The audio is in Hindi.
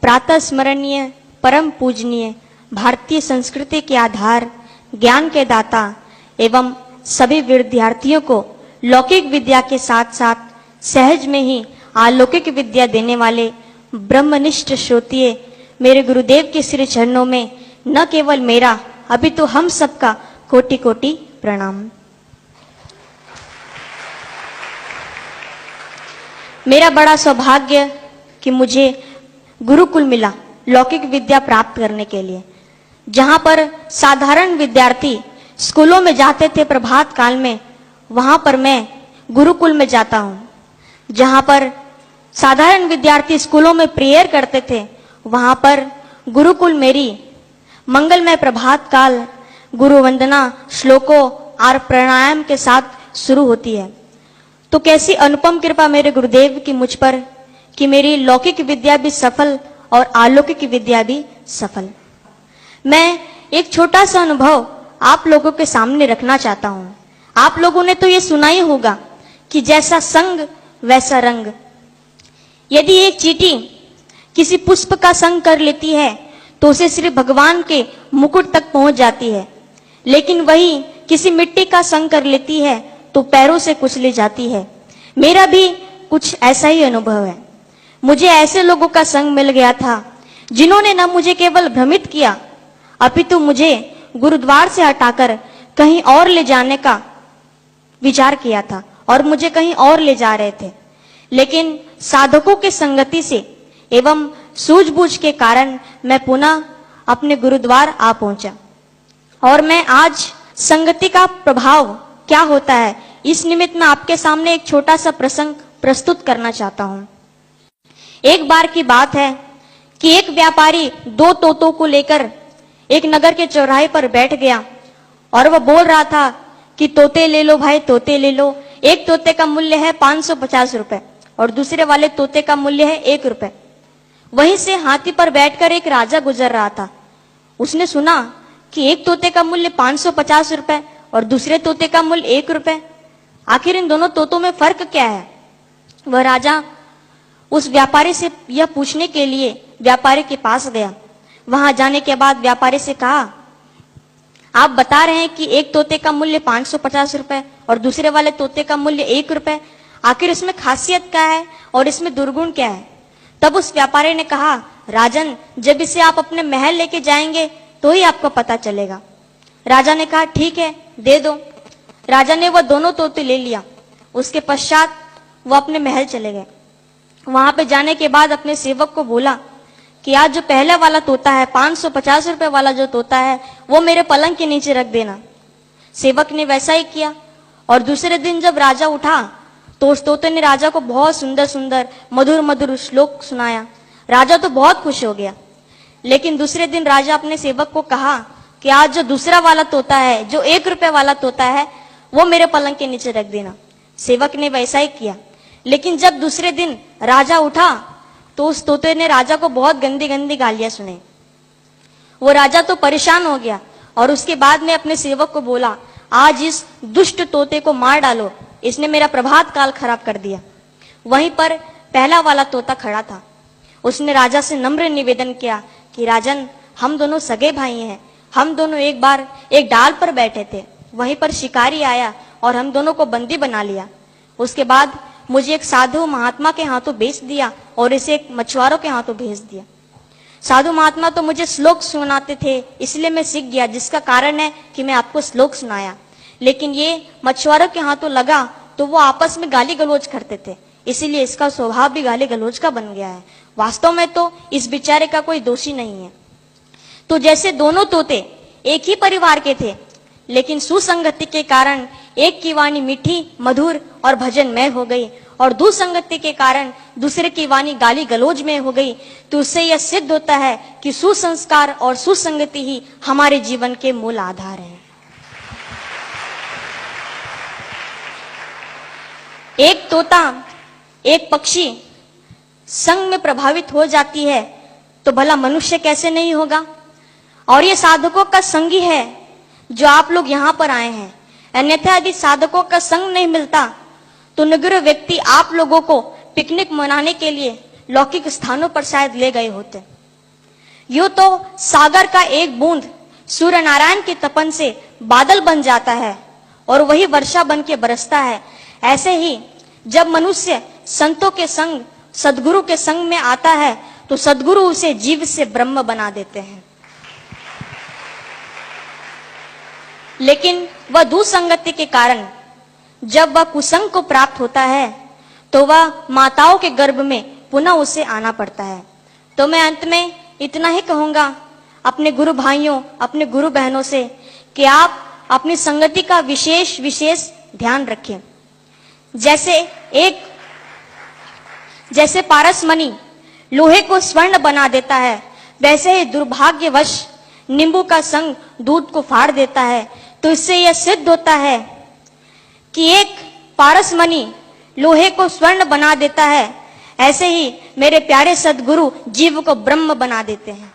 प्रातः स्मरणीय परम पूजनीय भारतीय संस्कृति के आधार, ज्ञान के दाता एवं सभी विद्यार्थियों को लौकिक विद्या के साथ साथ सहज में ही अलौकिक विद्या देने वाले ब्रह्मनिष्ठ श्रोत्रिय मेरे गुरुदेव के श्री चरणों में न केवल मेरा अभी तो हम सबका कोटि कोटि प्रणाम। मेरा बड़ा सौभाग्य कि मुझे गुरुकुल मिला लौकिक विद्या प्राप्त करने के लिए, जहां पर साधारण विद्यार्थी स्कूलों में जाते थे प्रभात काल में, वहां पर मैं गुरुकुल में जाता हूं। जहां पर साधारण विद्यार्थी स्कूलों में प्रेयर करते थे, वहां पर गुरुकुल मेरी मंगलमय प्रभात काल गुरु वंदना श्लोकों और प्राणायाम के साथ शुरू होती है। तो कैसी अनुपम कृपा मेरे गुरुदेव की मुझ पर कि मेरी लौकिक विद्या भी सफल और अलौकिक विद्या भी सफल। मैं एक छोटा सा अनुभव आप लोगों के सामने रखना चाहता हूं। आप लोगों ने तो ये सुना ही होगा कि जैसा संग वैसा रंग। यदि एक चींटी किसी पुष्प का संग कर लेती है तो उसे सिर्फ भगवान के मुकुट तक पहुंच जाती है, लेकिन वही किसी मिट्टी का संग कर लेती है तो पैरों से कुचली जाती है। मेरा भी कुछ ऐसा ही अनुभव है। मुझे ऐसे लोगों का संग मिल गया था जिन्होंने न मुझे केवल भ्रमित किया, अपितु मुझे गुरुद्वार से हटाकर कहीं और ले जाने का विचार किया था और मुझे कहीं और ले जा रहे थे। लेकिन साधकों के संगति से एवं सूझबूझ के कारण मैं पुनः अपने गुरुद्वार आ पहुंचा। और मैं आज संगति का प्रभाव क्या होता है, इस निमित्त मैं आपके सामने एक छोटा सा प्रसंग प्रस्तुत करना चाहता हूं। एक बार की बात है कि एक व्यापारी दो तोतों को लेकर एक नगर के चौराहे पर बैठ गया और वह बोल रहा था कि तोते ले लो भाई, तोते ले लो। एक तोते का मूल्य है 550 रुपए और दूसरे वाले तोते का मूल्य है 1 रुपए। वहीं से हाथी पर बैठकर एक राजा गुजर रहा था। उसने सुना कि एक तोते का मूल्य 550 रुपए और दूसरे तोते का मूल्य 1 रुपए। आखिर इन दोनों तोतों में फर्क क्या है? वह राजा उस व्यापारी से यह पूछने के लिए व्यापारी के पास गया। वहां जाने के बाद व्यापारी से कहा, आप बता रहे हैं कि एक तोते का मूल्य 550 रुपए और दूसरे वाले तोते का मूल्य 1 रुपए, आखिर इसमें खासियत क्या है और इसमें दुर्गुण क्या है? तब उस व्यापारी ने कहा, राजन, जब इसे आप अपने महल लेके जाएंगे तो ही आपको पता चलेगा। राजा ने कहा, ठीक है, दे दो। राजा ने वह दोनों तोते ले लिया। उसके पश्चात वह अपने महल चले गए। वहां पे जाने के बाद अपने सेवक को बोला कि आज जो पहला वाला तोता है, 550 रुपए वाला जो तोता है, वो मेरे पलंग के नीचे रख देना। सेवक ने वैसा ही किया और दूसरे दिन जब राजा उठा तो उस तोते ने राजा को बहुत सुंदर सुंदर मधुर मधुर श्लोक सुनाया। राजा तो बहुत खुश हो गया। लेकिन दूसरे दिन राजा अपने सेवक को कहा कि आज जो दूसरा वाला तोता है, जो 1 रुपए वाला तोता है, वो मेरे पलंग के नीचे रख देना। सेवक ने वैसा ही किया। लेकिन जब दूसरे दिन राजा उठा तो उस तोते ने राजा को बहुत गंदी गंदी गालियां सुनाई। वो राजा तो परेशान हो गया और उसके बाद में अपने सेवक को बोला, आज इस दुष्ट तोते को मार डालो, इसने मेरा प्रभात काल खराब कर दिया। वहीं पर पहला वाला तोता खड़ा था। उसने राजा से नम्र निवेदन किया कि राजन, हम दोनों सगे भाई हैं। हम दोनों एक बार एक डाल पर बैठे थे, वहीं पर शिकारी आया और हम दोनों को बंदी बना लिया। उसके बाद मुझे एक साधु महात्मा के हाथों बेच दिया और इसे एक मछुआरों के हाथों भेज दिया। साधु महात्मा तो मुझे श्लोक सुनाते थे, इसलिए मैं सीख गया, जिसका कारण है कि मैं आपको श्लोक सुनाया। लेकिन ये मछुआरों के हाथों लगा तो वो आपस में गाली गलौज करते थे, इसीलिए इसका स्वभाव भी गाली गलौज का बन गया है। वास्तव में तो इस बेचारे का कोई दोषी नहीं है। तो जैसे दोनों तोते एक ही परिवार के थे, लेकिन सुसंगति के कारण एक की वाणी मीठी मधुर और भजनमय हो गई और दुसंगति के कारण दूसरे की वाणी गाली गलौज में हो गई, तो उससे यह सिद्ध होता है कि सुसंस्कार और सुसंगति ही हमारे जीवन के मूल आधार है। एक तोता, एक पक्षी संग में प्रभावित हो जाती है तो भला मनुष्य कैसे नहीं होगा? और ये साधकों का संगी है जो आप लोग यहाँ पर आए हैं। अन्यथा यदि साधकों का संग नहीं मिलता तो निगृह व्यक्ति आप लोगों को पिकनिक मनाने के लिए लौकिक स्थानों पर शायद ले गए होते। यूं तो सागर का एक बूंद सूर्य नारायण के तपन से बादल बन जाता है और वही वर्षा बन के बरसता है। ऐसे ही जब मनुष्य संतों के संग, सदगुरु के संग में आता है तो सदगुरु उसे जीव से ब्रह्म बना देते हैं। लेकिन वह दुसंगति के कारण जब वह कुसंग को प्राप्त होता है तो वह माताओं के गर्भ में पुनः उसे आना पड़ता है। तो मैं अंत में इतना ही कहूंगा अपने गुरु भाइयों, अपने गुरु बहनों से कि आप अपनी संगति का विशेष ध्यान रखें। जैसे पारसमणि लोहे को स्वर्ण बना देता है, वैसे ही दुर्भाग्यवश नींबू का संग दूध को फाड़ देता है। तो इससे यह सिद्ध होता है कि एक पारसमणि लोहे को स्वर्ण बना देता है, ऐसे ही मेरे प्यारे सदगुरु जीव को ब्रह्म बना देते हैं।